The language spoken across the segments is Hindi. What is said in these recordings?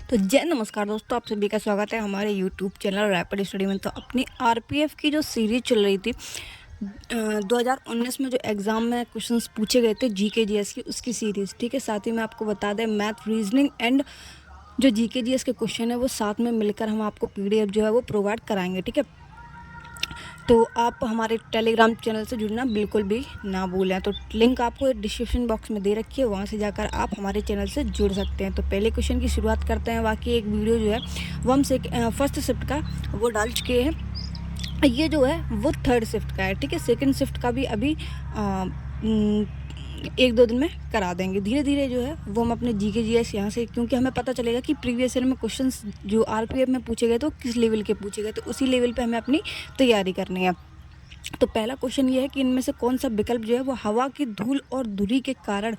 तो जय नमस्कार दोस्तों, आप सभी का स्वागत है हमारे यूट्यूब चैनल रैपिड स्टडी में। तो अपनी आरपीएफ की जो सीरीज चल रही थी 2019 में जो एग्ज़ाम में क्वेश्चंस पूछे गए थे जीके जीएस की, उसकी सीरीज़, ठीक है। साथ ही मैं आपको बता दें मैथ रीजनिंग एंड जो जीके जीएस के क्वेश्चन है वो साथ में मिलकर हम आपको पीडीएफ जो है वो प्रोवाइड कराएंगे, ठीक है। तो आप हमारे टेलीग्राम चैनल से जुड़ना बिल्कुल भी ना भूलें। तो लिंक आपको डिस्क्रिप्शन बॉक्स में दे रखी है, वहाँ से जाकर आप हमारे चैनल से जुड़ सकते हैं। तो पहले क्वेश्चन की शुरुआत करते हैं। बाकी एक वीडियो जो है वो हम फर्स्ट शिफ्ट का वो डाल चुके हैं, ये जो है वो थर्ड शिफ्ट का है, ठीक है। सेकंड शिफ्ट का भी अभी 1-2 दिन में करा देंगे। धीरे धीरे जो है वो हम अपने जीके जीएस यहाँ से, क्योंकि हमें पता चलेगा कि प्रीवियस ईयर में क्वेश्चंस जो आरपीएफ में पूछे गए तो किस लेवल के पूछे गए, तो उसी लेवल पे हमें अपनी तैयारी करनी है। तो पहला क्वेश्चन ये है कि इनमें से कौन सा विकल्प जो है वो हवा की धूल और धुरी के कारण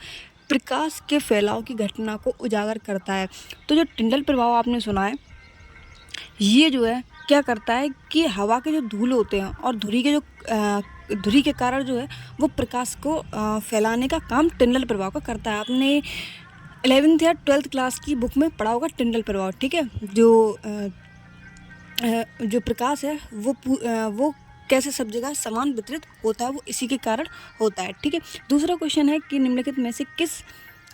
प्रकाश के फैलाव की घटना को उजागर करता है। तो जो टिंडल प्रभाव आपने सुना है, ये जो है क्या करता है कि हवा के जो धूल होते हैं और धुरी के कारण जो है वो प्रकाश को फैलाने का काम टिंडल प्रभाव का करता है। आपने 11th या 12th क्लास की बुक में पढ़ा होगा टिंडल प्रभाव, ठीक है। जो प्रकाश है वो कैसे सब जगह समान वितरित होता है, वो इसी के कारण होता है, ठीक है। दूसरा क्वेश्चन है कि निम्नलिखित में से किस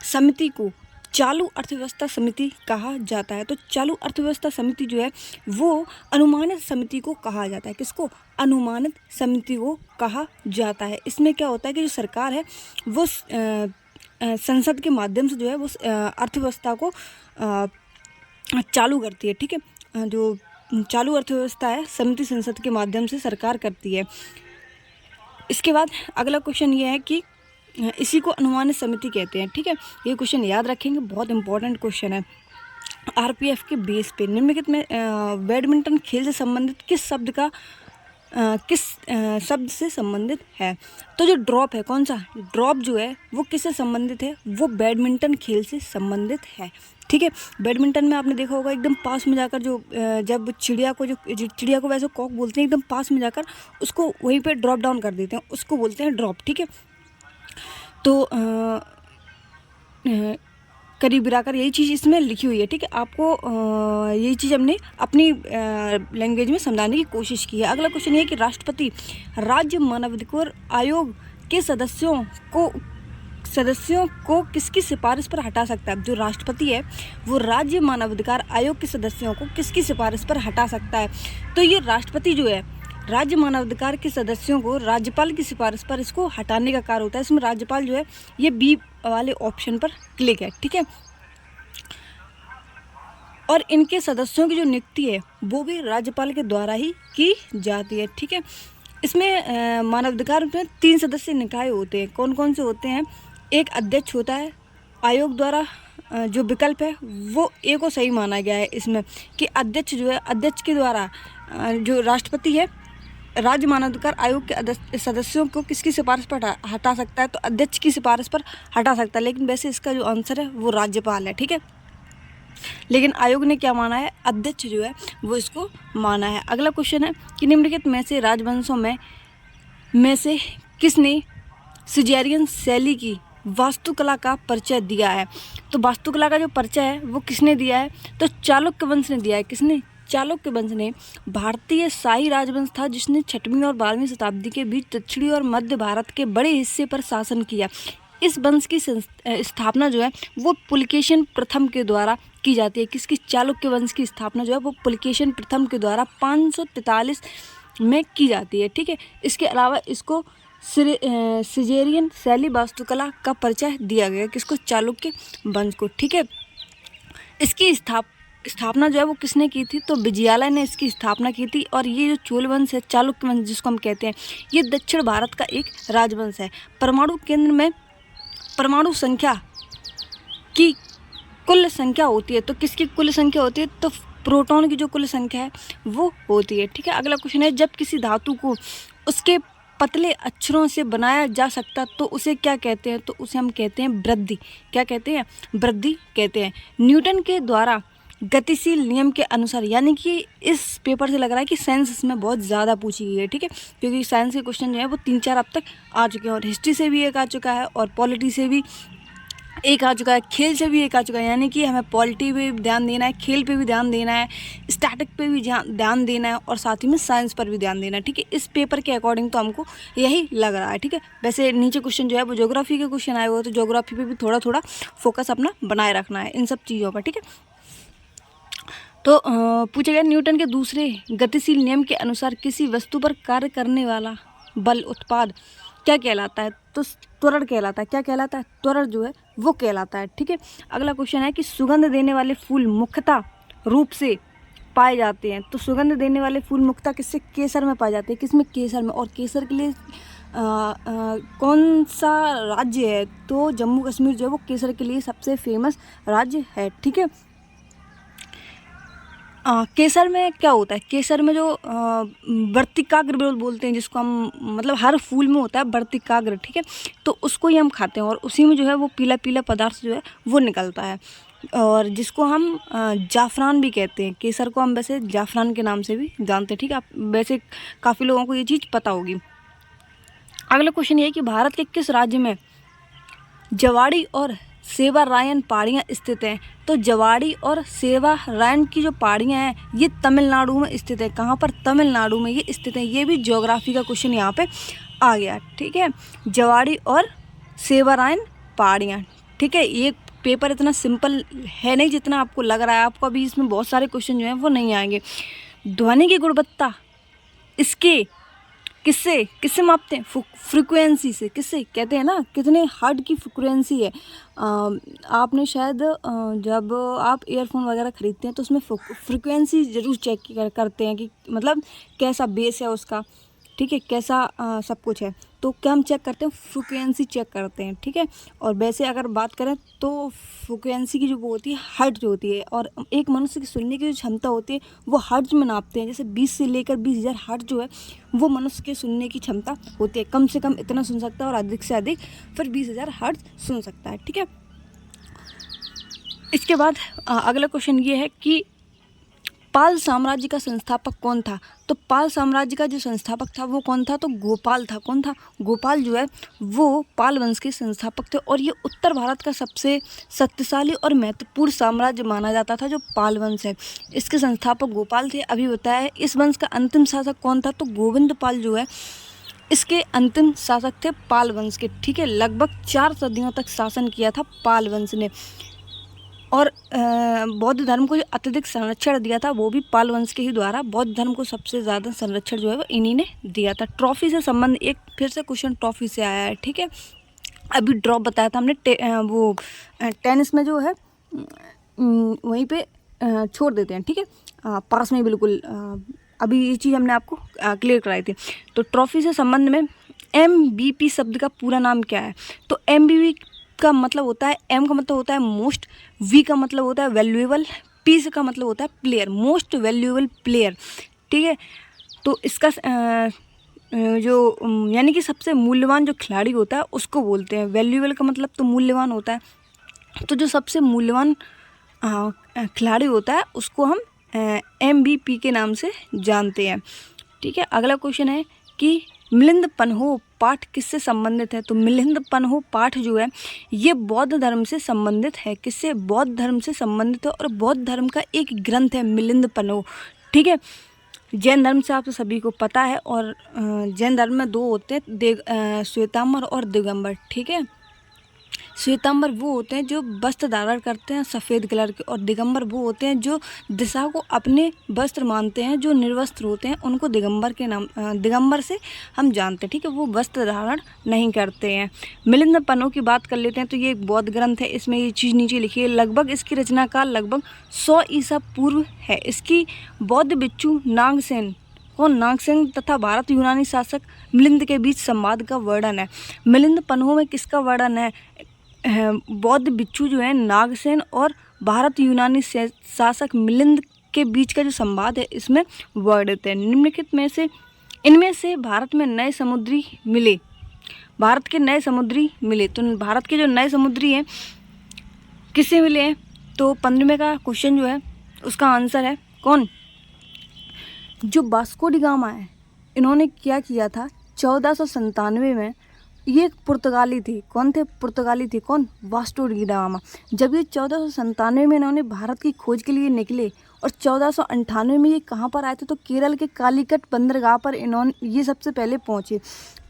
समिति को चालू अर्थव्यवस्था समिति कहा जाता है। तो चालू अर्थव्यवस्था समिति जो है वो अनुमानित समिति को कहा जाता है। किसको? अनुमानित समिति को कहा जाता है। इसमें क्या होता है कि जो सरकार है वो संसद के माध्यम से जो है वो अर्थव्यवस्था को चालू करती है, ठीक है। जो चालू अर्थव्यवस्था है समिति संसद के माध्यम से सरकार करती है। इसके बाद अगला क्वेश्चन ये है कि इसी को अनुमानित समिति कहते हैं, ठीक है। ये क्वेश्चन याद रखेंगे, बहुत इंपॉर्टेंट क्वेश्चन है। आरपीएफ के बेस पे निम्नलिखित में बैडमिंटन खेल से संबंधित किस शब्द से संबंधित है। तो जो ड्रॉप है, कौन सा ड्रॉप जो है वो किससे संबंधित है? वो बैडमिंटन खेल से संबंधित है, ठीक है। बैडमिंटन में आपने देखा होगा एकदम पास में जाकर जब चिड़िया को वैसे कॉक बोलते हैं, एकदम पास में जाकर उसको वहीं पे ड्रॉप डाउन कर देते हैं, उसको बोलते हैं ड्रॉप, ठीक है। तो करीब मिलाकर यही चीज़ इसमें लिखी हुई है, ठीक है। आपको यही चीज़ हमने अपनी लैंग्वेज में समझाने की कोशिश की है। अगला क्वेश्चन ये है कि राष्ट्रपति राज्य मानवाधिकार आयोग के सदस्यों को किसकी सिफारिश पर हटा सकता है। जो राष्ट्रपति है वो राज्य मानवाधिकार आयोग के सदस्यों को किसकी सिफारिश पर हटा सकता है। तो ये राष्ट्रपति जो है राज्य मानवाधिकार के सदस्यों को राज्यपाल की सिफारिश पर इसको हटाने का कार्य होता है। इसमें राज्यपाल जो है ये बी वाले ऑप्शन पर क्लिक है, ठीक है। और इनके सदस्यों की जो नियुक्ति है वो भी राज्यपाल के द्वारा ही की जाती है, ठीक है। इसमें मानवाधिकार में 3 सदस्य निकाय होते हैं। कौन कौन से होते हैं? एक अध्यक्ष होता है। आयोग द्वारा जो विकल्प है वो ए को सही माना गया है इसमें, कि अध्यक्ष जो है, अध्यक्ष के द्वारा जो राष्ट्रपति है राज्य मानवाधिकार आयोग के सदस्यों को किसकी सिफारिश पर हटा सकता है? तो अध्यक्ष की सिफारिश पर हटा सकता है। लेकिन वैसे इसका जो आंसर है वो राज्यपाल है, ठीक है। लेकिन आयोग ने क्या माना है? अध्यक्ष जो है वो इसको माना है। अगला क्वेश्चन है कि निम्नलिखित में से राजवंशों में से किसने सिजेरियन शैली की वास्तुकला का परिचय दिया है। तो वास्तुकला का जो परिचय है वो किसने दिया है? तो चालुक्य वंश ने दिया है। किसने? चालुक्य वंश ने। भारतीय शाही राजवंश था जिसने 6वीं और 12वीं शताब्दी के बीच दक्षिणी और मध्य भारत के बड़े हिस्से पर शासन किया। इस वंश की स्थापना जो है वो पुलकेशिन प्रथम के द्वारा की जाती है। किसकी? चालुक्य वंश की स्थापना जो है वो पुलकेशिन प्रथम के द्वारा 543 में की जाती है, ठीक है। इसके अलावा इसको सिजेरियन शैली वास्तुकला का परिचय दिया गया। किसको? चालुक्य वंश को, ठीक है। इसकी स्थापना जो है वो किसने की थी? तो विजयालय ने इसकी स्थापना की थी। और ये जो चोल वंश है, चालुक्य वंश जिसको हम कहते हैं, ये दक्षिण भारत का एक राजवंश है। परमाणु केंद्र में परमाणु संख्या की कुल संख्या होती है। तो किसकी कुल संख्या होती है? तो प्रोटॉन की जो कुल संख्या है वो होती है, ठीक है। अगला क्वेश्चन है जब किसी धातु को उसके पतले अक्षरों से बनाया जा सकता तो उसे क्या कहते हैं? तो उसे हम कहते हैं वृद्धि। क्या कहते हैं? वृद्धि कहते हैं। न्यूटन के द्वारा गतिशील नियम के अनुसार, यानी कि इस पेपर से लग रहा है कि साइंस इसमें बहुत ज़्यादा पूछी गई है, ठीक है, क्योंकि साइंस के क्वेश्चन जो है वो 3-4 अब तक आ चुके हैं और हिस्ट्री से भी एक आ चुका है और पॉलिटी से भी एक आ चुका है, खेल से भी एक आ चुका है, यानी कि हमें पॉलिटी पे भी ध्यान देना है, खेल पे भी ध्यान देना है, स्टैटिक पे भी ध्यान देना है और साथ ही में साइंस पर भी ध्यान देना है। ठीक है, इस पेपर के अकॉर्डिंग तो हमको यही लग रहा है। ठीक है, वैसे नीचे क्वेश्चन जो है वो ज्योग्राफी के क्वेश्चन आए हुए हैं, तो ज्योग्राफी पे भी थोड़ा थोड़ा फोकस अपना बनाए रखना है इन सब चीज़ों पर। ठीक है, तो पूछा गया न्यूटन के दूसरे गतिशील नियम के अनुसार किसी वस्तु पर कार्य करने वाला बल उत्पाद क्या कहलाता है? तो त्वरण कहलाता है। क्या कहलाता है? त्वरण जो है वो कहलाता है। ठीक है, अगला क्वेश्चन है कि सुगंध देने वाले फूल मुख्यतः रूप से पाए जाते हैं। तो सुगंध देने वाले फूल मुख्यतः किससे? केसर में पाए जाते हैं। किसमें? केसर में। और केसर के लिए कौन सा राज्य है? तो जम्मू कश्मीर जो है वो केसर के लिए सबसे फेमस राज्य है। ठीक है, केसर में क्या होता है? केसर में जो वर्तिकाग्र बोलते हैं, जिसको हम मतलब हर फूल में होता है वर्तिकाग्र। ठीक है, तो उसको ही हम खाते हैं और उसी में जो है वो पीला पीला पदार्थ जो है वो निकलता है, और जिसको हम जाफरान भी कहते हैं। केसर को हम वैसे जाफरान के नाम से भी जानते हैं। ठीक है, आप वैसे काफ़ी लोगों को ये चीज़ पता होगी। अगला क्वेश्चन ये है कि भारत के किस राज्य में जवाड़ी और सेवारायन पहाड़ियाँ स्थित हैं? तो जवाड़ी और सेवारायन की जो पहाड़ियाँ हैं ये तमिलनाडु में स्थित है। कहाँ पर? तमिलनाडु में ये स्थित है। ये भी ज्योग्राफी का क्वेश्चन यहाँ पे आ गया। ठीक है, जवाड़ी और सेवारायन पहाड़ियाँ। ठीक है, ये पेपर इतना सिंपल है नहीं जितना आपको लग रहा है। आपको अभी इसमें बहुत सारे क्वेश्चन जो हैं वो नहीं आएंगे। ध्वनि की गुणवत्ता इसके किससे मापते हैं? फ्रीक्वेंसी से। किससे कहते हैं ना, कितने हर्ट्ज की फ्रीक्वेंसी है। आपने शायद जब आप ईयरफोन वगैरह ख़रीदते हैं तो उसमें फ्रीक्वेंसी ज़रूर चेक करते हैं कि मतलब कैसा बेस है उसका। ठीक है, कैसा सब कुछ है, तो क्या हम चेक करते हैं? फ्रीक्वेंसी चेक करते हैं। ठीक है, और वैसे अगर बात करें तो फ्रीक्वेंसी की जो वो होती है हर्ट्ज जो होती है, और एक मनुष्य की सुनने की जो क्षमता होती है वो हर्ट्ज में नापते हैं। जैसे 20 से लेकर 20,000 हर्ट्ज जो है वो मनुष्य के सुनने की क्षमता होती है। कम से कम इतना सुन सकता है और अधिक से अधिक फिर 20,000 हर्ट्ज सुन सकता है। ठीक है, इसके बाद अगला क्वेश्चन ये है कि पाल साम्राज्य का संस्थापक कौन था? तो पाल साम्राज्य का जो संस्थापक था वो कौन था? तो गोपाल था। कौन था? गोपाल जो है वो पाल वंश के संस्थापक थे, और ये उत्तर भारत का सबसे शक्तिशाली और महत्वपूर्ण साम्राज्य माना जाता था जो पाल वंश है। इसके संस्थापक गोपाल थे, अभी बताया है। इस वंश का अंतिम शासक कौन था? तो गोविंद पाल जो है इसके अंतिम शासक थे पाल वंश के। ठीक है, लगभग 4 सदियों तक शासन किया था पाल वंश ने, और बौद्ध धर्म को जो अत्यधिक संरक्षण दिया था वो भी पाल वंश के ही द्वारा। बौद्ध धर्म को सबसे ज़्यादा संरक्षण जो है वो इन्हीं ने दिया था। ट्रॉफी से संबंध एक फिर से क्वेश्चन ट्रॉफी से आया है। ठीक है, अभी ड्रॉप बताया था हमने वो टेनिस में जो है वहीं पे छोड़ देते हैं। ठीक है, पास में बिल्कुल अभी ये चीज़ हमने आपको क्लियर कराई थी। तो ट्रॉफी से संबंध में MVP शब्द का पूरा नाम क्या है? तो MVP का मतलब होता है, M का मतलब होता है मोस्ट, V का मतलब होता है वैल्यूएबल, P का मतलब होता है प्लेयर, मोस्ट वैल्यूएबल प्लेयर। ठीक है, तो इसका जो यानी कि सबसे मूल्यवान जो खिलाड़ी होता है उसको बोलते हैं। वैल्यूएबल का मतलब तो मूल्यवान होता है, तो जो सबसे मूल्यवान खिलाड़ी होता है उसको हम MVP के नाम से जानते हैं। ठीक है, अगला क्वेश्चन है कि मिलिंद पन्हो पाठ किससे संबंधित है? तो मिलिंद पन्हो पाठ जो है ये बौद्ध धर्म से संबंधित है। किससे? बौद्ध धर्म से संबंधित है, और बौद्ध धर्म का एक ग्रंथ है मिलिंद पन्हो। ठीक है, जैन धर्म से आप तो सभी को पता है, और जैन धर्म में 2 होते हैं, श्वेतांबर और दिगंबर। ठीक है, श्वेतांबर वो होते हैं जो वस्त्र धारण करते हैं सफ़ेद कलर के, और दिगंबर वो होते हैं जो दिशा को अपने वस्त्र मानते हैं। जो निर्वस्त्र होते हैं उनको दिगंबर के नाम दिगंबर से हम जानते हैं। ठीक है, वो वस्त्र धारण नहीं करते हैं। मिलिंद पन्हो की बात कर लेते हैं, तो ये एक बौद्ध ग्रंथ है। इसमें ये चीज़ नीचे लिखी है, लगभग इसकी रचना काल लगभग 100 ईसा पूर्व है। इसकी बौद्ध भिक्षु नागसेन नागसेन तथा भारत यूनानी शासक मिलिंद के बीच संवाद का वर्णन है। मिलिंद पन्हो में किसका वर्णन है? बौद्ध भिक्षु जो है नागसेन और भारत यूनानी शासक मिलिंद के बीच का जो संवाद है इसमें वर्णित है। निम्नलिखित में से इनमें से भारत में नए समुद्री मिले, भारत के नए समुद्री मिले, तो भारत के जो नए समुद्री हैं किससे मिले हैं? तो 15वें का क्वेश्चन जो है उसका आंसर है कौन? जो वास्को डी गामा है, इन्होंने क्या किया था 1497 में ये एक पुर्तगाली थी। कौन थे? पुर्तगाली थी। कौन? Vasco D gamma. जब ये 1497 में इन्होंने भारत की खोज के लिए निकले और 1498 में ये कहाँ पर आए थे? तो केरल के कालीकट बंदरगाह पर इन्होंने ये सबसे पहले पहुँचे।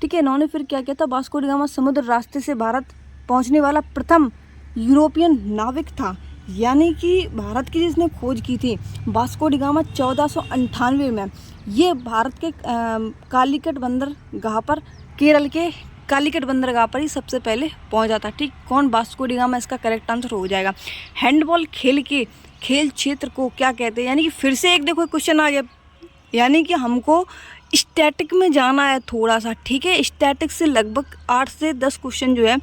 ठीक है, इन्होंने फिर क्या किया था? वास्को डी गामा समुद्र रास्ते से भारत पहुँचने वाला प्रथम यूरोपियन नाविक था, यानी कि भारत की जिसने खोज की थी वास्को डी गामा 1498 में। ये भारत के कालीकट बंदरगाह पर, केरल के कालीकट बंदरगाह पर ही सबसे पहले पहुंचा था। ठीक, कौन? वास्को डी गामा इसका करेक्ट आंसर हो जाएगा। हैंडबॉल खेल के खेल क्षेत्र को क्या कहते हैं? यानी कि फिर से एक देखो क्वेश्चन आ गया, यानी कि हमको स्टैटिक में जाना है थोड़ा सा। ठीक है, स्टैटिक से लगभग 8 से 10 क्वेश्चन जो है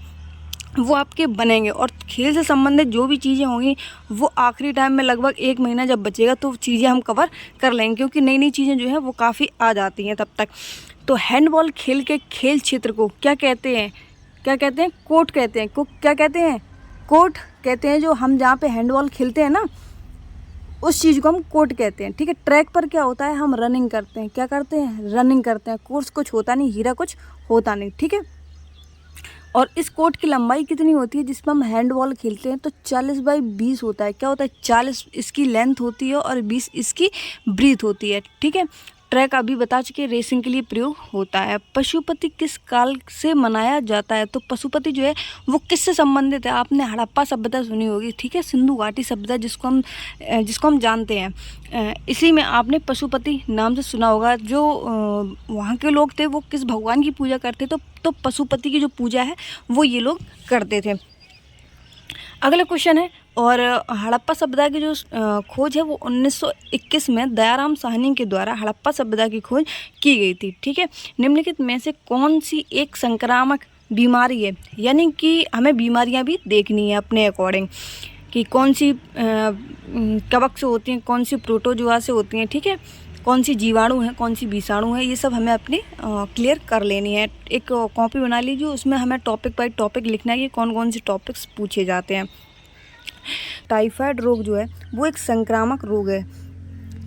वो आपके बनेंगे, और खेल से संबंधित जो भी चीज़ें होंगी वो आखिरी टाइम में लगभग 1 महीना जब बचेगा तो चीज़ें हम कवर कर लेंगे, क्योंकि नई नई चीज़ें जो है वो काफ़ी आ जाती हैं तब तक। तो हैंडबॉल खेल के खेल क्षेत्र को क्या कहते हैं? क्या कहते हैं? कोर्ट कहते हैं। को क्या कहते हैं? कोर्ट कहते हैं। जो हम जहाँ पे हैंडबॉल खेलते हैं ना, उस चीज़ को हम कोर्ट कहते हैं। ठीक है, ट्रैक पर क्या होता है? हम रनिंग करते हैं। क्या करते हैं? रनिंग करते हैं। कोर्स कुछ होता नहीं, हीरा कुछ होता नहीं। ठीक है, और इस कोर्ट की लंबाई कितनी होती है जिसमें हम हैंडबॉल खेलते हैं? तो 40 बाई 20 होता है। क्या होता है? 40 इसकी लेंथ होती है और 20 इसकी ब्रीथ होती है। ठीक है, ट्रैक अभी बता चुके, रेसिंग के लिए प्रयोग होता है। पशुपति किस काल से मनाया जाता है? तो पशुपति जो है वो किससे संबंधित है? आपने हड़प्पा सभ्यता सुनी होगी। ठीक है, सिंधु घाटी सभ्यता जिसको हम जानते हैं, इसी में आपने पशुपति नाम से सुना होगा। जो वहाँ के लोग थे वो किस भगवान की पूजा करते? तो पशुपति की जो पूजा है वो ये लोग करते थे। अगला क्वेश्चन है, और हड़प्पा सभ्यता की जो खोज है वो 1921 में दयाराम साहनी के द्वारा हड़प्पा सभ्यता की खोज की गई थी। ठीक है, निम्नलिखित में से कौन सी एक संक्रामक बीमारी है? यानी कि हमें बीमारियां भी देखनी है अपने अकॉर्डिंग, कि कौन सी कवक से होती हैं, कौन सी प्रोटोजुआ से होती हैं। ठीक है, कौन सी जीवाणु है, कौन सी विषाणु है, ये सब हमें अपनी क्लियर कर लेनी है। एक कॉपी बना लीजिए, उसमें हमें टॉपिक बाय टॉपिक लिखना है कि कौन कौन से टॉपिक्स पूछे जाते हैं। टाइफाइड रोग जो है वो एक संक्रामक रोग है।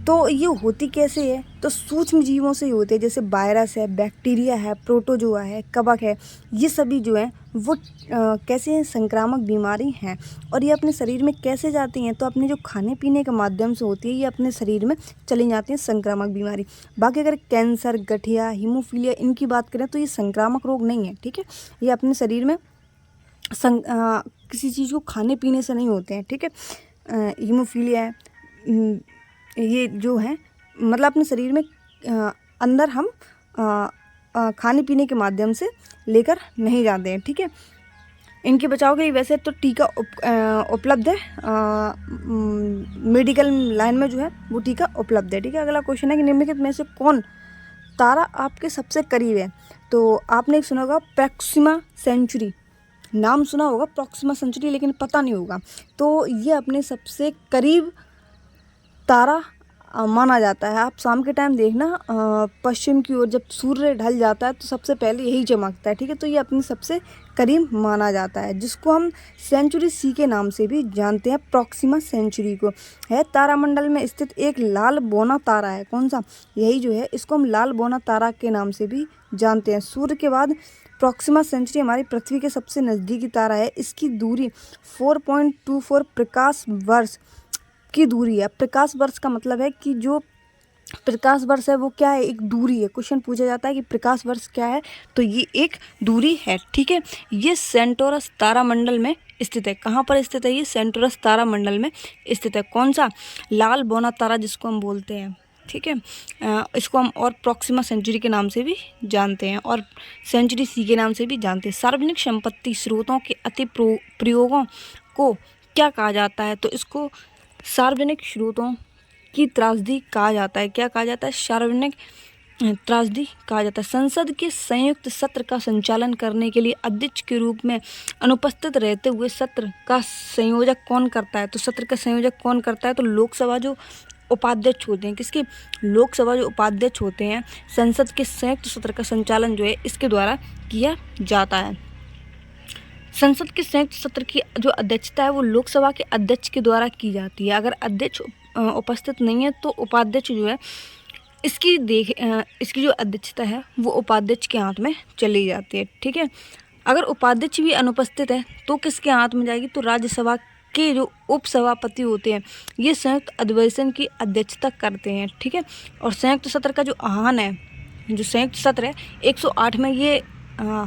तो ये होती कैसे है? तो सूक्ष्म जीवों से ही होते हैं, जैसे वायरस है, बैक्टीरिया है, प्रोटोजोआ है, कवक है। ये सभी जो है वो कैसे हैं? संक्रामक बीमारी हैं। और ये अपने शरीर में कैसे जाती हैं? तो अपने जो खाने पीने के माध्यम से होती है, ये अपने शरीर में चली जाती हैं संक्रामक बीमारी। बाकी अगर कैंसर, गठिया, हीमोफीलिया इनकी बात करें तो ये संक्रामक रोग नहीं है। ठीक है, ये अपने शरीर में किसी चीज़ को खाने पीने से नहीं होते हैं। ठीक है, हीमोफीलिया है, ये जो है मतलब अपने शरीर में अंदर हम खाने पीने के माध्यम से लेकर नहीं जाते हैं। ठीक है, इनके बचाव के लिए वैसे तो टीका उपलब्ध है, मेडिकल लाइन में जो है वो टीका उपलब्ध है। ठीक है, अगला क्वेश्चन है कि निम्नलिखित में से कौन तारा आपके सबसे करीब है? तो आपने एक सुना होगा प्रॉक्सिमा सेंचुरी, नाम सुना होगा प्रॉक्सिमा सेंचुरी, लेकिन पता नहीं होगा। तो ये अपने सबसे करीब तारा माना जाता है। आप शाम के टाइम देखना, पश्चिम की ओर जब सूर्य ढल जाता है तो सबसे पहले यही चमकता है। ठीक है, तो ये अपनी सबसे करीब माना जाता है, जिसको हम सेंचुरी सी के नाम से भी जानते हैं। प्रॉक्सिमा सेंचुरी को है तारामंडल में स्थित एक लाल बौना तारा है। कौन सा? यही जो है, इसको हम लाल बौना तारा के नाम से भी जानते हैं। सूर्य के बाद प्रॉक्सिमा सेंचुरी हमारी पृथ्वी के सबसे नज़दीकी तारा है। इसकी दूरी 4.24 प्रकाश वर्ष की दूरी है। प्रकाश वर्ष का मतलब है कि जो प्रकाश वर्ष है वो क्या है? एक दूरी है। क्वेश्चन पूछा जाता है कि प्रकाश वर्ष क्या है, तो ये एक दूरी है। ठीक है, ये सेंटोरस तारामंडल में स्थित है। कहाँ पर स्थित है? ये सेंटोरस तारामंडल में स्थित है। कौन सा? लाल बौना तारा जिसको हम बोलते हैं। ठीक है, इसको हम और प्रॉक्सिमा सेंचुरी के नाम से भी जानते हैं और सेंचुरी सी के नाम से भी जानते हैं। सार्वजनिक संपत्ति स्रोतों के अति प्रयोगों को क्या कहा जाता है? तो इसको सार्वजनिक स्रोतों की त्रासदी कहा जाता है। क्या कहा जाता है? सार्वजनिक त्रासदी कहा जाता है। संसद के संयुक्त सत्र का संचालन करने के लिए अध्यक्ष के रूप में अनुपस्थित रहते हुए सत्र का संयोजक कौन करता है? तो सत्र का संयोजक कौन करता है? तो लोकसभा जो उपाध्यक्ष होते हैं, किसके? लोकसभा जो उपाध्यक्ष होते हैं, संसद के संयुक्त सत्र का संचालन जो है इसके द्वारा किया जाता है। संसद के संयुक्त सत्र की जो अध्यक्षता है वो लोकसभा के अध्यक्ष के द्वारा की जाती है। अगर अध्यक्ष उपस्थित नहीं है तो उपाध्यक्ष जो है इसकी जो अध्यक्षता है वो उपाध्यक्ष के हाथ में चली जाती है। ठीक है, अगर उपाध्यक्ष भी अनुपस्थित है तो किसके हाथ में जाएगी, तो राज्यसभा के जो उपसभापति होते हैं ये संयुक्त अधिवेशन की अध्यक्षता करते हैं। ठीक है, और संयुक्त सत्र का जो आह्वान है, जो संयुक्त सत्र है 108 में ये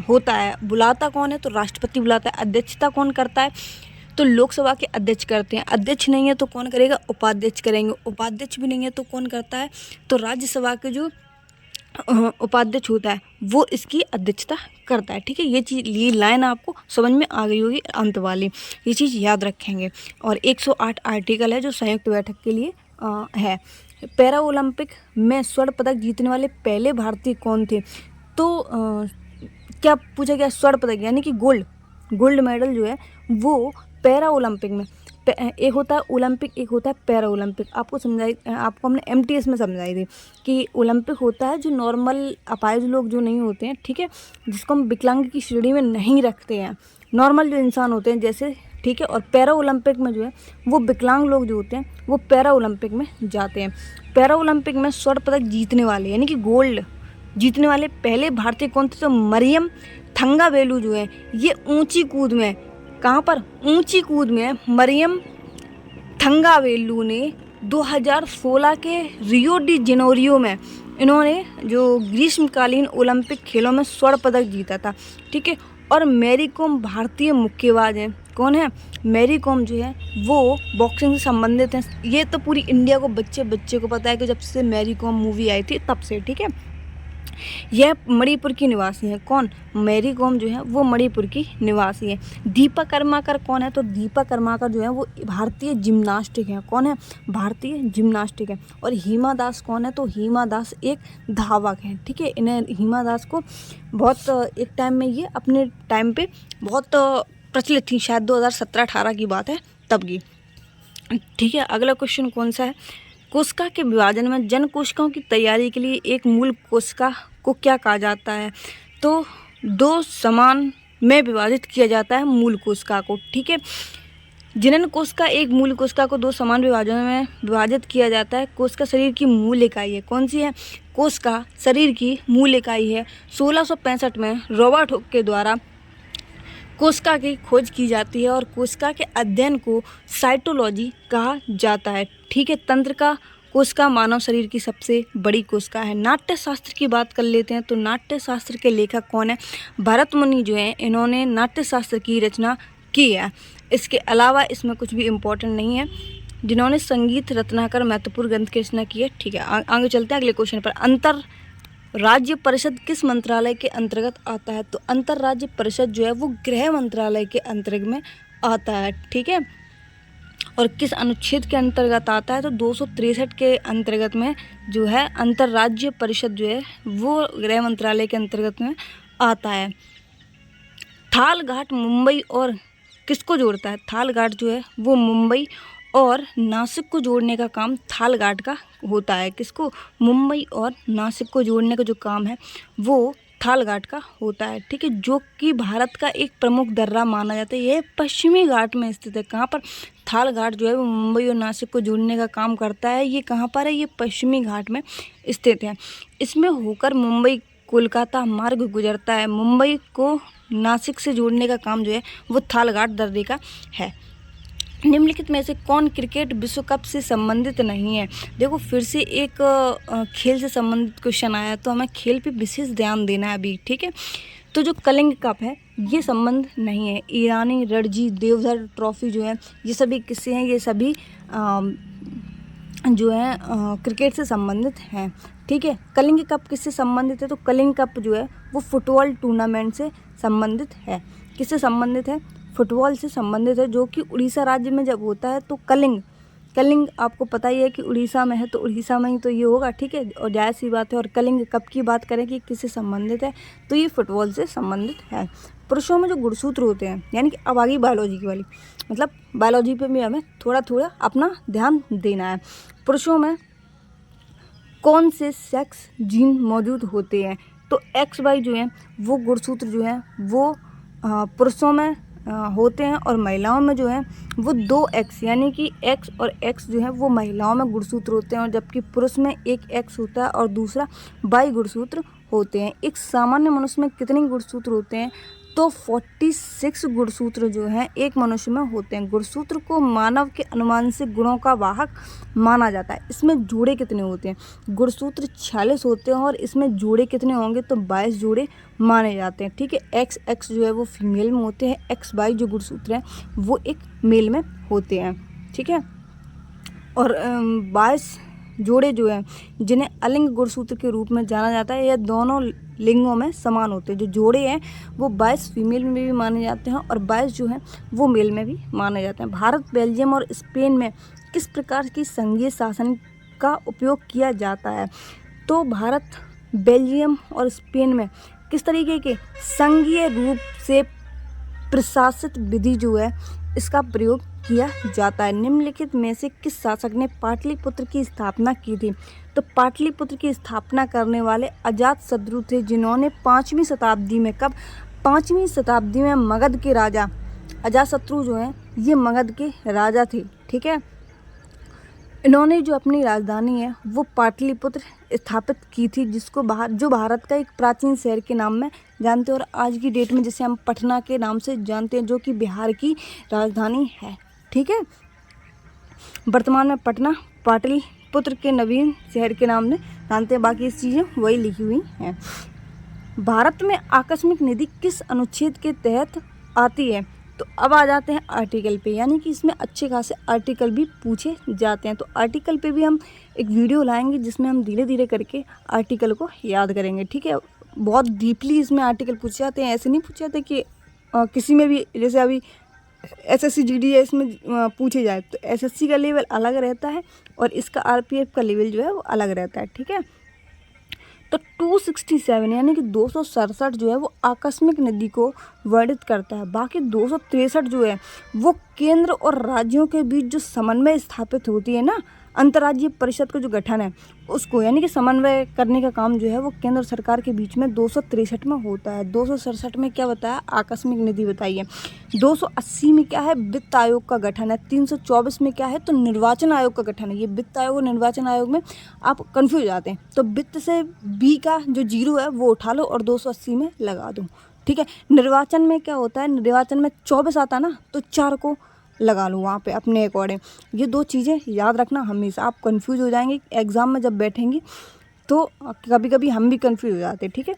होता है। बुलाता कौन है, तो राष्ट्रपति बुलाता है। अध्यक्षता कौन करता है, तो लोकसभा के अध्यक्ष करते हैं। अध्यक्ष नहीं है तो कौन करेगा, उपाध्यक्ष करेंगे। उपाध्यक्ष भी नहीं है तो कौन करता है, तो राज्यसभा के जो उपाध्यक्ष होता है वो इसकी अध्यक्षता करता है। ठीक है, ये लाइन आपको समझ में आ गई होगी अंत वाली, ये चीज़ याद रखेंगे। और 108 आर्टिकल है जो संयुक्त बैठक के लिए है। पैरा ओलंपिक में स्वर्ण पदक जीतने वाले पहले भारतीय कौन थे, तो क्या पूछा गया, स्वर्ण पदक यानी कि गोल्ड मेडल जो है वो पैरा ओलंपिक में, एक होता है ओलंपिक, एक होता है पैरा ओलंपिक। आपको हमने MTS में समझाई थी कि ओलंपिक होता है जो नॉर्मल अपाहिज लोग जो नहीं होते हैं, ठीक है, जिसको हम विकलांग की श्रेणी में नहीं रखते हैं, नॉर्मल जो इंसान होते हैं जैसे, ठीक है। और पैरा ओलंपिक में जो है वो विकलांग लोग जो होते हैं वो पैरा ओलंपिक में जाते हैं। पैरा ओलंपिक में स्वर्ण पदक जीतने वाले यानी कि गोल्ड जीतने वाले पहले भारतीय कौन थे, तो मरियम थंगावेलु जो है ये ऊंची कूद में, कहाँ पर, ऊंची कूद में मरियम थंगावेलु ने 2016 के रियो डी जेनेरियो में इन्होंने जो ग्रीष्मकालीन ओलंपिक खेलों में स्वर्ण पदक जीता था। ठीक है, और मैरी कॉम भारतीय मुक्केबाज हैं। कौन है, मैरी कॉम जो है वो बॉक्सिंग से संबंधित हैं। ये तो पूरी इंडिया को बच्चे को पता है कि जब से मैरी कॉम मूवी आई थी तब से। ठीक है, यह मणिपुर की निवासी है। कौन, मैरी कॉम जो है वो मणिपुर की निवासी है। दीपा कर्माकर कौन है, तो दीपा कर्माकर जो है वो भारतीय जिम्नास्टिक है। कौन है, भारतीय जिम्नास्टिक है। और हिमा दास कौन है, तो हिमा दास एक धावक है। ठीक है, इन्हें हिमा दास को बहुत एक टाइम में, ये अपने टाइम पे बहुत प्रचलित थी, शायद 2017-18 की बात है तब की। ठीक है, अगला क्वेश्चन कौन सा है, कोशिका के विभाजन में जन कोशिकाओं की तैयारी के लिए एक मूल कोशिका को क्या कहा जाता है, तो 2 समान में विभाजित किया जाता है मूल कोशिका को। ठीक है, जनन कोशिका एक मूल कोशिका को 2 समान विभाजनों में विभाजित किया जाता है। कोशिका शरीर की मूल इकाई है। कौन सी है, कोशिका शरीर की मूल इकाई है। 1665 में रॉबर्ट हुक के द्वारा कोशिका की खोज की जाती है और कोशिका के अध्ययन को साइटोलॉजी कहा जाता है। ठीक है, तंत्रिका कोशिका मानव शरीर की सबसे बड़ी कोशिका है। नाट्य शास्त्र की बात कर लेते हैं, तो नाट्य शास्त्र के लेखक कौन है, भरत मुनि जो है इन्होंने नाट्य शास्त्र की रचना की है। इसके अलावा इसमें कुछ भी इम्पोर्टेंट नहीं है। जिन्होंने संगीत रत्नाकर महत्वपूर्ण ग्रंथ की रचना की है। ठीक है, आगे चलते हैं अगले क्वेश्चन पर। अंतर राज्य परिषद किस मंत्रालय के अंतर्गत आता है, तो अंतर राज्य परिषद जो है वो गृह मंत्रालय के अंतर्गत में आता है। ठीक है, और किस अनुच्छेद के अंतर्गत आता है, तो 263 के अंतर्गत में जो है अंतर राज्य परिषद जो है वो गृह मंत्रालय के अंतर्गत में आता है। थाल घाट मुंबई और किसको जोड़ता है, थाल घाट जो है वो मुंबई और नासिक को जोड़ने का काम थाल घाट का होता है। किसको, मुंबई और नासिक को जोड़ने का जो काम है वो थाल घाट का होता है। ठीक है, जो कि भारत का एक प्रमुख दर्रा माना जाता है। यह पश्चिमी घाट में स्थित है। कहाँ पर, थाल घाट जो है वो मुंबई और नासिक को जोड़ने का काम करता है। ये कहाँ पर है, ये पश्चिमी घाट में स्थित है। इसमें होकर मुंबई कोलकाता मार्ग गुजरता है। मुंबई को नासिक से जोड़ने का काम जो है वो थाल घाट दर्रे का है। निम्नलिखित में से कौन क्रिकेट विश्व कप से संबंधित नहीं है। देखो फिर से एक खेल से संबंधित क्वेश्चन आया, तो हमें खेल पे विशेष ध्यान देना है अभी। ठीक है, तो जो कलिंग कप है ये संबंध नहीं है। ईरानी रणजी देवधर ट्रॉफी जो है ये सभी किससे हैं, ये सभी जो है क्रिकेट से संबंधित हैं। ठीक है, कलिंग कप किससे संबंधित है, तो कलिंग कप जो है वो फुटबॉल टूर्नामेंट से संबंधित है। किससे संबंधित है, फुटबॉल से संबंधित है, जो कि उड़ीसा राज्य में जब होता है तो कलिंग आपको पता ही है कि उड़ीसा में है, तो उड़ीसा में ही तो ये होगा। ठीक है, और जायज़ सी बात है। और कलिंग कप की बात करें कि किससे संबंधित है, तो ये फुटबॉल से संबंधित है। पुरुषों में जो गुणसूत्र होते हैं, यानी कि अब आगे बायोलॉजी की वाली, मतलब बायोलॉजी पे भी हमें थोड़ा थोड़ा अपना ध्यान देना है। पुरुषों में कौन से सेक्स जीन मौजूद होते हैं, तो XY जो है वो गुणसूत्र जो है वो पुरुषों में होते हैं और महिलाओं में जो है वो 2 एक्स यानी कि एक्स और एक्स जो है वो महिलाओं में गुणसूत्र होते हैं, और जबकि पुरुष में एक एक्स होता है और दूसरा बाई गुणसूत्र होते हैं। एक सामान्य मनुष्य में कितने गुणसूत्र होते हैं? तो 46 गुणसूत्र जो हैं एक मनुष्य में होते हैं। गुणसूत्र को मानव के अनुवांशिक गुणों का वाहक माना जाता है। इसमें जोड़े कितने होते हैं? गुणसूत्र 46 होते हैं और इसमें जोड़े कितने होंगे? तो 22 जोड़े माने जाते हैं। ठीक है, एक्स एक्स जो है वो फीमेल में होते हैं, एक्स बाई जो गुणसूत्र हैं वो एक मेल में होते हैं। ठीक है, और 22 जोड़े जो हैं जिन्हें अलिंग गुणसूत्र के रूप में जाना जाता है, यह दोनों लिंगों में समान होते हैं। जो जोड़े हैं वो 22 फीमेल में भी माने जाते हैं और 22 जो हैं वो मेल में भी माने जाते हैं। भारत, बेल्जियम और स्पेन में किस प्रकार की संघीय शासन का उपयोग किया जाता है? तो भारत, बेल्जियम और स्पेन में किस तरीके के संघीय रूप से प्रशासित विधि जो है इसका प्रयोग किया जाता है? निम्नलिखित में से किस शासक ने पाटलिपुत्र की स्थापना की थी? तो पाटलिपुत्र की स्थापना करने वाले अजातशत्रु थे, जिन्होंने 5वीं शताब्दी में, कब? 5वीं शताब्दी में मगध के राजा अजातशत्रु जो हैं ये मगध के राजा थे। ठीक है, इन्होंने जो अपनी राजधानी है वो पाटलिपुत्र स्थापित की थी, जिसको जो भारत का एक प्राचीन शहर के नाम में जानते हैं और आज की डेट में जिसे हम पटना के नाम से जानते हैं, जो कि बिहार की राजधानी है। ठीक है, वर्तमान में पटना पाटलिपुत्र के नवीन शहर के नाम में जानते हैं, बाकी इस चीज़ें वही लिखी हुई हैं। भारत में आकस्मिक निधि किस अनुच्छेद के तहत आती है? तो अब आ जाते हैं आर्टिकल पे, यानी कि इसमें अच्छे खासे आर्टिकल भी पूछे जाते हैं। तो आर्टिकल पे भी हम एक वीडियो लाएंगे जिसमें हम धीरे धीरे करके आर्टिकल को याद करेंगे। ठीक है, बहुत डीपली इसमें आर्टिकल पूछे जाते हैं, ऐसे नहीं पूछे जाते कि किसी में भी, जैसे अभी एसएससी जीडी इसमें पूछे जाए तो एसएससी का लेवल अलग रहता है और इसका आरपीएफ का लेवल जो है वो अलग रहता है। ठीक है, तो 267 यानी कि 267 जो है वो आकस्मिक निधि को वर्णित करता है। बाकी 263 जो है वो केंद्र और राज्यों के बीच जो समन्वय स्थापित होती है ना, अंतर्राज्यीय परिषद का जो गठन है उसको, यानी कि समन्वय करने का काम जो है वो केंद्र सरकार के बीच में 263 में होता है। 267 में क्या बताया? आकस्मिक निधि बताई है। 280 में क्या है? वित्त आयोग का गठन है। 324 में क्या है? तो निर्वाचन आयोग का गठन है। ये वित्त आयोग और निर्वाचन आयोग में आप कंफ्यूज हो जाते हैं, तो वित्त से बी का जो 0 है वो उठा लो और 280 में लगा दो। ठीक है, निर्वाचन में क्या होता है? निर्वाचन में 24 आता ना, तो 4 को लगा लूँ वहाँ पे अपने अकॉर्डिंग। ये 2 चीज़ें याद रखना हमेशा, आप कंफ्यूज हो जाएंगे एग्ज़ाम में जब बैठेंगे, तो कभी कभी हम भी कंफ्यूज हो जाते हैं। ठीक है,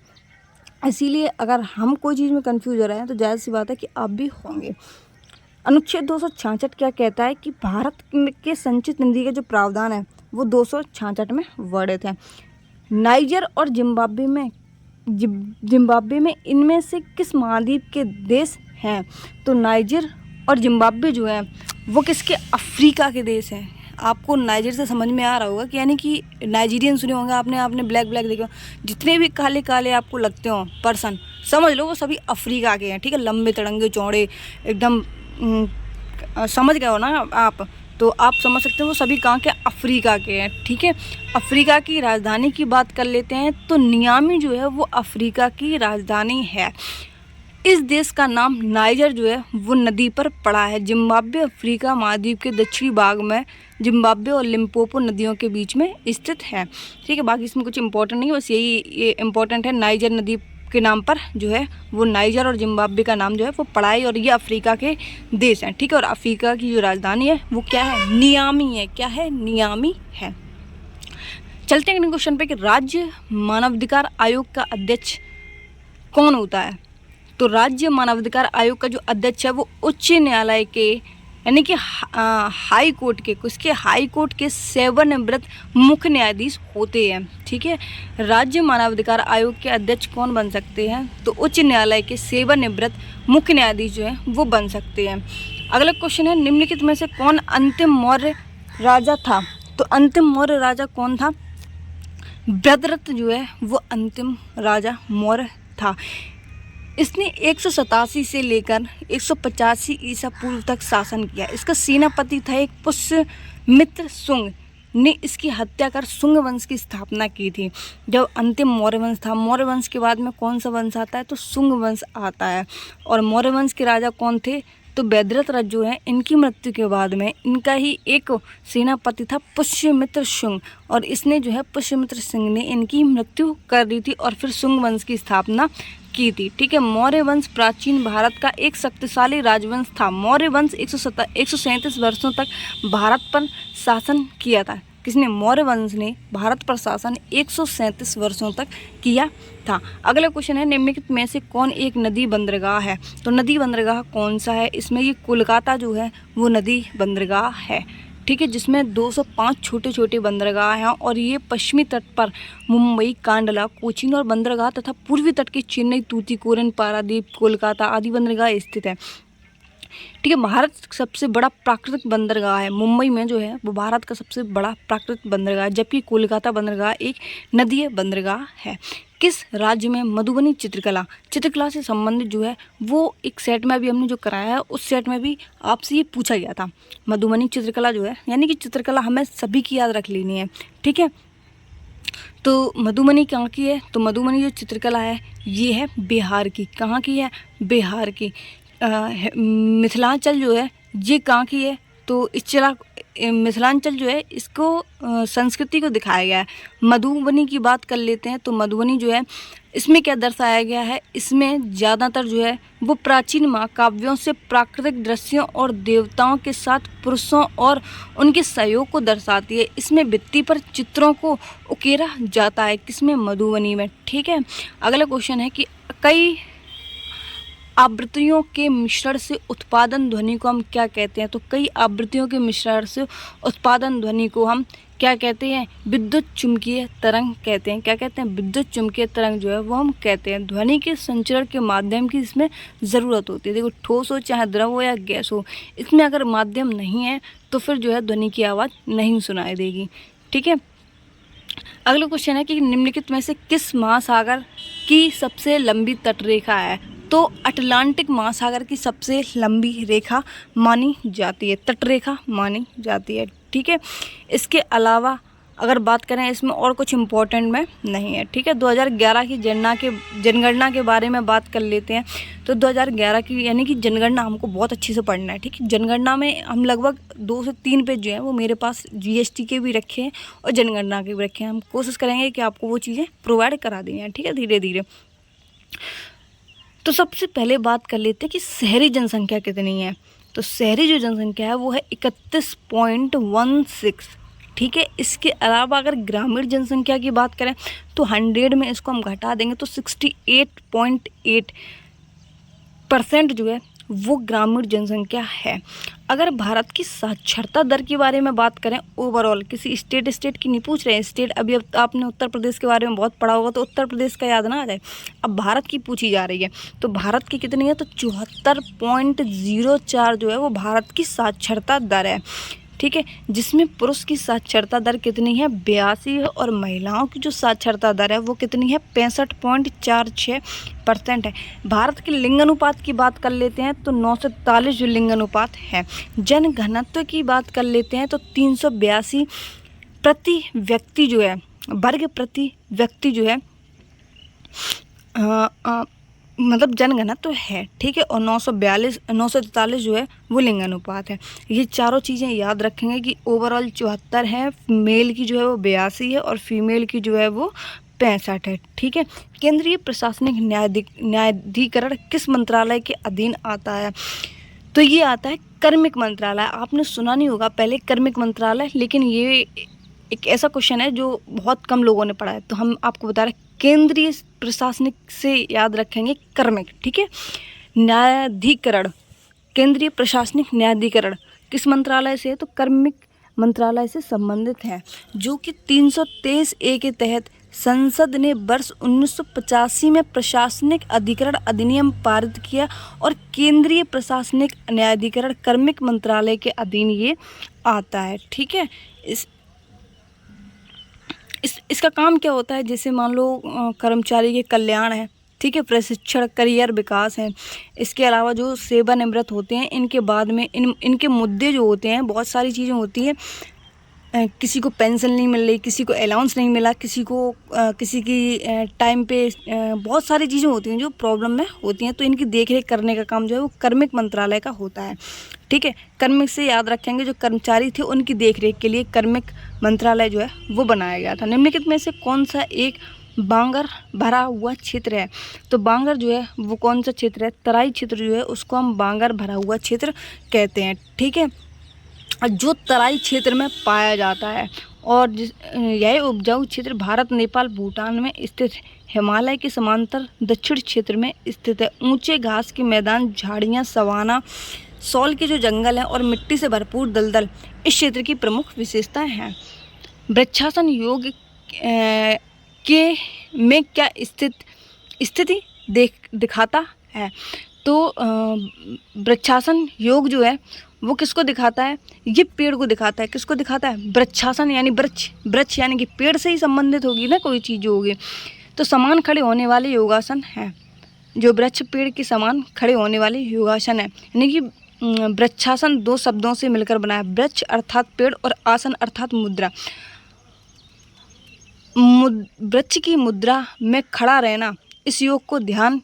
इसीलिए अगर हम कोई चीज़ में कंफ्यूज हो रहे हैं तो जाहिर सी बात है कि आप भी होंगे। अनुच्छेद 266 क्या कहता है? कि भारत के संचित निधि के जो प्रावधान है वो 266 में वर्णित है। नाइजर और जिम्बाब्वे में इनमें से किस महाद्वीप के देश हैं? तो नाइजर और जिम्बाब्वे जो है वो किसके? अफ्रीका के देश हैं। आपको नाइजर से समझ में आ रहा होगा कि, यानी कि नाइजीरियन सुने होंगे आपने ब्लैक देखे हो, जितने भी काले काले आपको लगते हो पर्सन, समझ लो वो सभी अफ्रीका के हैं। ठीक है, लंबे तड़ंगे चौड़े एकदम, समझ गए हो ना आप? तो आप समझ सकते हो वो सभी कहाँ के? अफ्रीका के हैं। ठीक है, अफ्रीका की राजधानी की बात कर लेते हैं तो नियामी जो है वो अफ्रीका की राजधानी है। इस देश का नाम नाइजर जो है वो नदी पर पड़ा है। जिम्बाब्वे अफ्रीका महाद्वीप के दक्षिणी भाग में जिम्बाब्वे और लिम्पोपो नदियों के बीच में स्थित है। ठीक है, बाकी इसमें कुछ इंपॉर्टेंट नहीं, बस ये इम्पोर्टेंट है, नाइजर नदी के नाम पर जो है वो नाइजर और जिम्बाब्वे का नाम जो है वो पड़ा है और ये अफ्रीका के देश हैं। ठीक है, और अफ्रीका की जो राजधानी है वो क्या है? नियामी है। क्या है? नियामी है। चलते हैं अगले क्वेश्चन पे कि राज्य मानवाधिकार आयोग का अध्यक्ष कौन होता है? तो राज्य मानवाधिकार आयोग का जो अध्यक्ष है वो उच्च न्यायालय के, यानी कि हाई कोर्ट के, किसके? हाई कोर्ट के सेवानिवृत्त मुख्य न्यायाधीश होते हैं। ठीक है, राज्य मानवाधिकार आयोग के अध्यक्ष कौन बन सकते हैं? तो उच्च न्यायालय के सेवानिवृत्त मुख्य न्यायाधीश जो है वो बन सकते हैं। अगला क्वेश्चन है, निम्नलिखित में से कौन अंतिम मौर्य राजा था? तो अंतिम मौर्य राजा कौन था? भद्रदत्त जो है वो अंतिम राजा मौर्य था। इसने 187 से लेकर 185 ईसा पूर्व तक शासन किया। इसका सेनापति था एक पुष्यमित्र शुंग। ने इसकी हत्या कर शुंग वंश की स्थापना की थी। जब अंतिम मौर्य वंश था, मौर्य वंश के बाद में कौन सा वंश आता है, तो शुंग वंश आता है। और मौर्य वंश के राजा कौन थे, तो वैद्यरथ रथ जो है इनकी मृत्यु के बाद में इनका ही एक सेनापति था पुष्यमित्र शुंग, और इसने जो है पुष्यमित्र सिंह ने इनकी मृत्यु कर दी थी और फिर शुंग वंश की स्थापना की थी। ठीक है, मौर्य वंश प्राचीन भारत का एक शक्तिशाली राजवंश था। मौर्य वंश 137 वर्षों तक भारत पर शासन किया था। किसने, मौर्य वंश ने भारत पर शासन 137 वर्षों तक किया था। अगला क्वेश्चन है, निम्नलिखित में से कौन एक नदी बंदरगाह है, तो नदी बंदरगाह कौन सा है, इसमें ये कोलकाता जो है वो नदी बंदरगाह है। ठीक है, जिसमें 205 छोटे छोटे बंदरगाह हैं और ये पश्चिमी तट पर मुंबई, कांडला, कोचीन और बंदरगाह तथा पूर्वी तट के चेन्नई, तूतीकोरिन, पारादीप, कोलकाता आदि बंदरगाह स्थित है। ठीक है, भारत सबसे बड़ा प्राकृतिक बंदरगाह है। मुंबई में जो है वो भारत का सबसे बड़ा प्राकृतिक बंदरगाह है, जबकि कोलकाता बंदरगाह एक नदीय बंदरगाह है। किस राज्य में मधुबनी चित्रकला से संबंधित जो है वो एक सेट में अभी हमने जो कराया है उस सेट में भी आपसे ये पूछा गया था। मधुबनी चित्रकला जो है, यानी कि चित्रकला हमें सभी की याद रख लेनी है। ठीक है, तो मधुबनी कहाँ की है, तो मधुबनी जो चित्रकला है ये है बिहार की। कहाँ की है, बिहार की। मिथिलांचल जो है ये कहाँ की है, तो मिथिलांचल जो है इसको संस्कृति को दिखाया गया है। मधुबनी की बात कर लेते हैं, तो मधुबनी जो है इसमें क्या दर्शाया गया है, इसमें ज़्यादातर जो है वो प्राचीन महाकाव्यों से प्राकृतिक दृश्यों और देवताओं के साथ पुरुषों और उनके सहयोग को दर्शाती है। इसमें भित्ति पर चित्रों को उकेरा जाता है, किसमें, मधुबनी में। ठीक है, अगला क्वेश्चन है कि कई आवृत्तियों के मिश्रण से उत्पादन ध्वनि को हम क्या कहते हैं, तो कई आवृत्तियों के मिश्रण से उत्पादन ध्वनि को हम क्या कहते हैं, विद्युत चुम्बकीय तरंग कहते हैं। क्या कहते हैं, विद्युत चुम्बकीय तरंग जो है वो हम कहते हैं। ध्वनि के संचरण के माध्यम की इसमें ज़रूरत होती है। देखो, ठोस हो चाहे द्रव हो या गैस हो, इसमें अगर माध्यम नहीं है तो फिर जो है ध्वनि की आवाज़ नहीं सुनाई देगी। ठीक है, अगला क्वेश्चन है कि निम्नलिखित में से किस महासागर की सबसे लंबी तटरेखा है, तो अटलांटिक महासागर की सबसे लंबी रेखा मानी जाती है, तटरेखा मानी जाती है। ठीक है, इसके अलावा अगर बात करें इसमें और कुछ इम्पोर्टेंट में नहीं है। ठीक है, 2011 की जनगणना के बारे में बात कर लेते हैं। तो 2011 की यानी कि जनगणना हमको बहुत अच्छे से पढ़ना है। ठीक है, जनगणना में हम लगभग 2 से 3 पेज जो है वो मेरे पास जीएसटी के भी रखे हैं और जनगणना के भी रखे हैं। हम कोशिश करेंगे कि आपको वो चीज़ें प्रोवाइड करा दें। ठीक है, धीरे धीरे। तो सबसे पहले बात कर लेते हैं कि शहरी जनसंख्या कितनी है, तो शहरी जो जनसंख्या है वो है 31.16। ठीक है, इसके अलावा अगर ग्रामीण जनसंख्या की बात करें तो 100 में इसको हम घटा देंगे तो 68.8% जो है वो ग्रामीण जनसंख्या है। अगर भारत की साक्षरता दर के बारे में बात करें ओवरऑल, किसी स्टेट की नहीं पूछ रहे हैं, स्टेट अभी अब आपने उत्तर प्रदेश के बारे में बहुत पढ़ा होगा तो उत्तर प्रदेश का याद ना आ जाए, अब भारत की पूछी जा रही है। तो भारत की कितनी है, तो 74.04 जो है वो भारत की साक्षरता दर है। ठीक है, जिसमें पुरुष की साक्षरता दर कितनी है, 82 है, और महिलाओं की जो साक्षरता दर है वो कितनी है, 65.46% है। भारत के लिंग अनुपात की बात कर लेते हैं तो 943 जो लिंग अनुपात है। जनघनत्व की बात कर लेते हैं तो 382 प्रति व्यक्ति जो है, वर्ग प्रति व्यक्ति जो है मतलब जनघनत्व है। ठीक है, और 943 जो है वो लिंग अनुपात है। ये चारों चीज़ें याद रखेंगे कि ओवरऑल 74 है, मेल की जो है वो 82 है और फीमेल की जो है वो 65 है। ठीक है, केंद्रीय प्रशासनिक न्यायाधिकरण किस मंत्रालय के अधीन आता है, तो ये आता है कार्मिक मंत्रालय। आपने सुना नहीं होगा पहले कार्मिक मंत्रालय, लेकिन ये एक ऐसा क्वेश्चन है जो बहुत कम लोगों ने पढ़ा है, तो हम आपको बता रहे हैं केंद्रीय प्रशासनिक से याद रखेंगे कार्मिक। ठीक है, न्यायाधिकरण, केंद्रीय प्रशासनिक न्यायाधिकरण किस मंत्रालय से है, तो कार्मिक मंत्रालय से संबंधित है, जो कि 323A के तहत संसद ने वर्ष 1985 में प्रशासनिक अधिकरण अधिनियम पारित किया और केंद्रीय प्रशासनिक न्यायाधिकरण कार्मिक मंत्रालय के अधीन ये आता है। ठीक है, इसका काम क्या होता है, जैसे मान लो कर्मचारी के कल्याण है, ठीक है, प्रशिक्षण, करियर विकास है। इसके अलावा जो सेवानिवृत्त होते हैं इनके बाद में इनके मुद्दे जो होते हैं, बहुत सारी चीज़ें होती हैं किसी को पेंशन नहीं मिल रही, किसी को अलाउंस नहीं मिला, किसी को किसी की टाइम पे बहुत सारी चीज़ें होती हैं जो प्रॉब्लम में होती हैं। तो इनकी देख रेख करने का काम जो है वो कार्मिक मंत्रालय का होता है। ठीक है, कार्मिक से याद रखेंगे, जो कर्मचारी थे उनकी देख रेख के लिए कार्मिक मंत्रालय जो है वो बनाया गया था। निम्नलिखित में से कौन सा एक बांगर भरा हुआ क्षेत्र है? तो बांगर जो है वो कौन सा क्षेत्र है? तराई क्षेत्र जो है उसको हम बांगर भरा हुआ क्षेत्र कहते हैं। ठीक है, जो तराई क्षेत्र में पाया जाता है और यह उपजाऊ क्षेत्र भारत, नेपाल, भूटान में स्थित हिमालय के समांतर दक्षिण क्षेत्र में स्थित है। ऊंचे घास के मैदान, झाड़ियाँ, सवाना, सॉल के जो जंगल हैं और मिट्टी से भरपूर दलदल इस क्षेत्र की प्रमुख विशेषताएं हैं। वृक्षासन योग के में क्या स्थिति दिखाता है? तो वृक्षासन योग जो है वो किसको दिखाता है? ये पेड़ को दिखाता है। किसको दिखाता है? वृक्षासन यानी वृक्ष यानी कि पेड़ से ही संबंधित होगी ना कोई चीज़ होगी। तो समान खड़े होने वाले योगासन है, जो वृक्ष पेड़ के समान खड़े होने वाले योगासन है। यानी कि वृक्षासन दो शब्दों से मिलकर बना है, वृक्ष अर्थात पेड़ और आसन अर्थात मुद्रा। वृक्ष की मुद्रा में खड़ा रहना, इस योग को ध्यान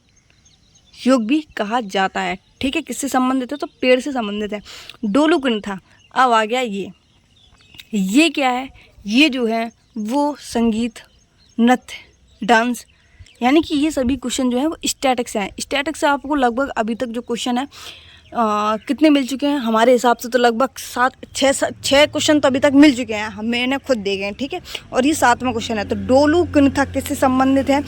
योग भी कहा जाता है। ठीक है, किससे संबंधित है? तो पेड़ से संबंधित है। डोलू कुंठा, अब आ गया ये क्या है? ये जो है वो संगीत, नृत्य, डांस, यानी कि ये सभी क्वेश्चन जो है वो स्टैटिक्स हैं। स्टैटिक्स से आपको लगभग अभी तक जो क्वेश्चन है कितने मिल चुके हैं? हमारे हिसाब से तो लगभग 6 क्वेश्चन तो अभी तक मिल चुके हैं, मैंने खुद देखे हैं। ठीक है, और ये 7वां क्वेश्चन है। तो डोलू कुंठा किससे संबंधित है?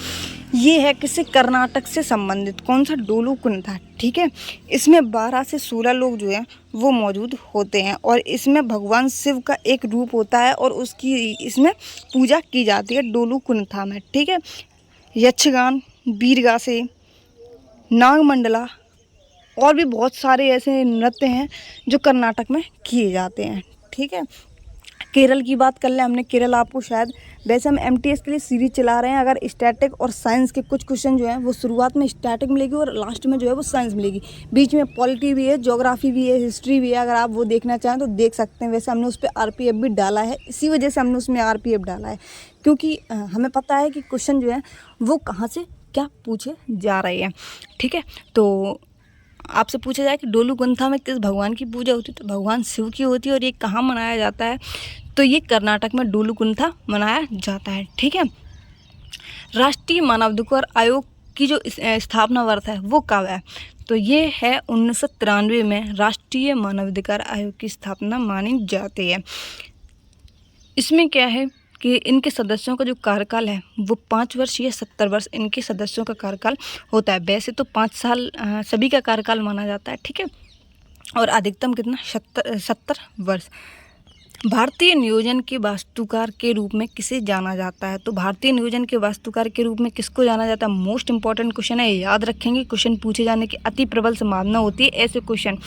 ये है किससे? कर्नाटक से संबंधित। कौन सा? डोलू कुंठा। ठीक है, इसमें 12 से 16 लोग जो हैं वो मौजूद होते हैं और इसमें भगवान शिव का एक रूप होता है और उसकी इसमें पूजा की जाती है डोलू कुंठा में। ठीक है, यक्षगान, वीरगासे, नागमंडला और भी बहुत सारे ऐसे नृत्य हैं जो कर्नाटक में किए जाते हैं। ठीक है, केरल की बात कर लें हमने। केरल आपको शायद, वैसे हम एमटीएस के लिए सीरीज चला रहे हैं, अगर स्टैटिक और साइंस के कुछ क्वेश्चन जो हैं वो शुरुआत में स्टैटिक मिलेगी और लास्ट में जो है वो साइंस मिलेगी। बीच में पॉलिटी भी है, ज्योग्राफी भी है, हिस्ट्री भी है। अगर आप वो देखना चाहें तो देख सकते हैं। वैसे हमने उस पर आरपीएफ भी डाला है, इसी वजह से हमने उसमें आरपीएफ डाला है, क्योंकि हमें पता है कि क्वेश्चन जो है वो कहाँ से क्या पूछे जा रहे हैं। ठीक है, तो आपसे पूछा जाए कि डोलू कुंठा में किस भगवान की पूजा होती है? तो भगवान शिव की होती है और ये कहाँ मनाया जाता है? तो ये कर्नाटक में डोलू कुंठा मनाया जाता है। ठीक है, राष्ट्रीय मानवाधिकार आयोग की जो स्थापना वर्ष है वो कब है? तो ये है 1993 में राष्ट्रीय मानवाधिकार आयोग की स्थापना मानी जाती है। इसमें क्या है कि इनके सदस्यों का जो कार्यकाल है वो 5 वर्ष या 70 वर्ष इनके सदस्यों का कार्यकाल होता है। वैसे तो 5 साल सभी का कार्यकाल माना जाता है। ठीक है, और अधिकतम कितना? 70 वर्ष। भारतीय नियोजन के वास्तुकार के रूप में किसे जाना जाता है? तो भारतीय नियोजन के वास्तुकार के रूप में किसको जाना जाता है? मोस्ट इंपॉर्टेंट क्वेश्चन है, याद रखेंगे। क्वेश्चन पूछे जाने की अति प्रबल संभावना होती है ऐसे क्वेश्चन।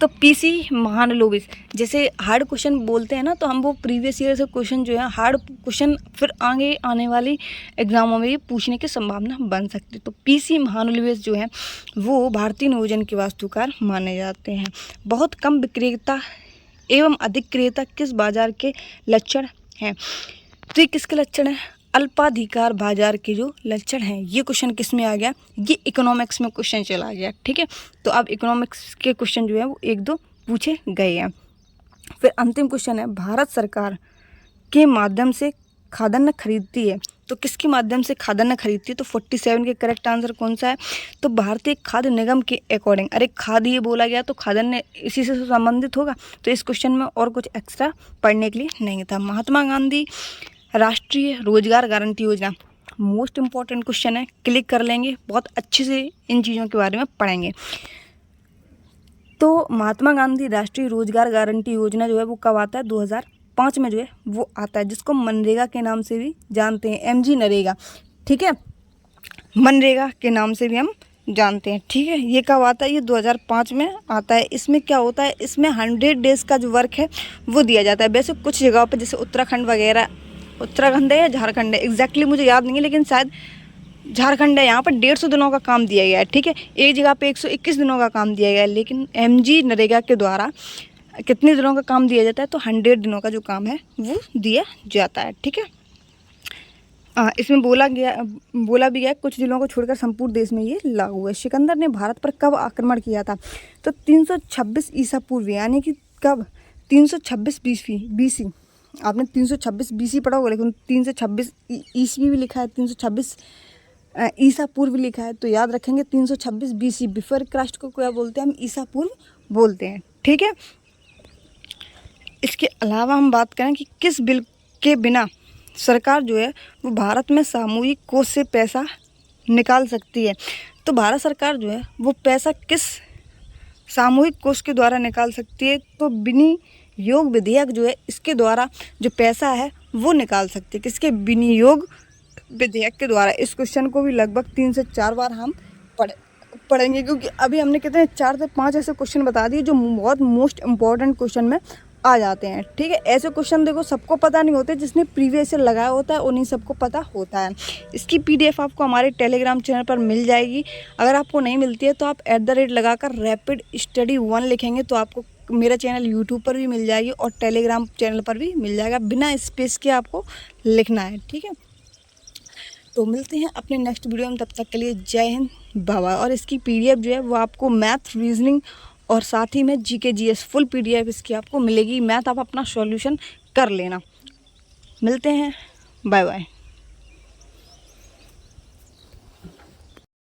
तो पीसी महालनोबिस, जैसे हार्ड क्वेश्चन बोलते हैं ना, तो हम वो प्रीवियस ईयर से क्वेश्चन जो है हार्ड क्वेश्चन फिर आगे आने वाली एग्जामों में भी पूछने की संभावना बन सकती है। तो पीसी महालनोबिस जो है वो भारतीय नियोजन के वास्तुकार माने जाते हैं। बहुत कम विक्रेता एवं अधिक क्रेता किस बाजार के लक्षण हैं? तो ये किसके लक्षण हैं? अल्पाधिकार बाजार के जो लक्षण हैं। ये क्वेश्चन किस में आ गया? ये इकोनॉमिक्स में क्वेश्चन चला गया। ठीक है, तो अब इकोनॉमिक्स के क्वेश्चन जो है वो 1-2 पूछे गए हैं। फिर अंतिम क्वेश्चन है, भारत सरकार के माध्यम से खाद्यान्न खरीदती है, तो किसके माध्यम से खाद्यान्न खरीदती है? तो 47 के करेक्ट आंसर कौन सा है? तो भारतीय खाद्य निगम के अकॉर्डिंग। अरे खाद्य ये बोला गया तो खाद्यान्न इसी से संबंधित होगा, तो इस क्वेश्चन में और कुछ एक्स्ट्रा पढ़ने के लिए नहीं था। महात्मा गांधी राष्ट्रीय रोजगार गारंटी योजना, मोस्ट इंपॉर्टेंट क्वेश्चन है, क्लिक कर लेंगे, बहुत अच्छे से इन चीज़ों के बारे में पढ़ेंगे। तो महात्मा गांधी राष्ट्रीय रोजगार गारंटी योजना जो है वो कब आता है? 2005 में जो है वो आता है, जिसको मनरेगा के नाम से भी जानते हैं, एमजी नरेगा। ठीक है, मनरेगा के नाम से भी हम जानते हैं। ठीक है, ये कब आता है? ये 2005 में आता है। इसमें क्या होता है? इसमें 100 डेज़ का जो वर्क है वो दिया जाता है। वैसे कुछ जगहों पर जैसे उत्तराखंड वगैरह, उत्तराखंड है या झारखंड है एग्जैक्टली मुझे याद नहीं है, लेकिन शायद झारखंड है, यहाँ पर 150 दिनों का काम दिया गया है। ठीक है, एक जगह पे 121 दिनों का काम दिया गया है। लेकिन एमजी नरेगा के द्वारा कितने दिनों का काम दिया जाता है, तो 100 दिनों का जो काम है वो दिया जाता है। ठीक है, इसमें बोला भी गया कुछ जिलों को छोड़कर संपूर्ण देश में ये लागू है। सिकंदर ने भारत पर कब आक्रमण किया था, तो 326 ईसा पूर्व, यानी कि कब, 326 बीसी। आपने 326 बीसी पढ़ा होगा, लेकिन 326 ईस्वी भी लिखा है, 326 ईसा पूर्व लिखा है, तो याद रखेंगे 326 बीसी, बिफोर क्राइस्ट को क्या बोलते हैं हम, ईसा पूर्व बोलते हैं। ठीक है, इसके अलावा हम बात करें कि किस बिल के बिना सरकार जो है वो भारत में सामूहिक कोष से पैसा निकाल सकती है, तो भारत सरकार जो है वो पैसा किस सामूहिक कोष के द्वारा निकाल सकती है, तो विनियोग विधेयक जो है इसके द्वारा जो पैसा है वो निकाल सकती है। किसके, विनियोग विधेयक के द्वारा। इस क्वेश्चन को भी लगभग 3 से 4 बार हम पढ़ेंगे, क्योंकि अभी हमने कितने 4 से 5 ऐसे क्वेश्चन बता दिए जो बहुत मोस्ट इम्पॉर्टेंट क्वेश्चन में आ जाते हैं। ठीक है, ऐसे क्वेश्चन देखो सबको पता नहीं होते, जिसने प्रीवियस ईयर लगाया होता है उन्हीं सबको पता होता है। इसकी PDF आपको हमारे टेलीग्राम चैनल पर मिल जाएगी। अगर आपको नहीं मिलती है तो आप @ लगाकर रैपिड स्टडी 1 लिखेंगे तो आपको मेरा चैनल यूट्यूब पर भी मिल जाएगी और टेलीग्राम चैनल पर भी मिल जाएगा, बिना स्पेस के आपको लिखना है। ठीक है, तो मिलते हैं अपने नेक्स्ट वीडियो में, तब तक के लिए जय हिंद, बाय बाय। और इसकी PDF जो है वो आपको मैथ, रीजनिंग और साथ ही में GK GS फुल PDF इसकी आपको मिलेगी। मैथ आप अपना सॉल्यूशन कर लेना। मिलते हैं, बाय बाय।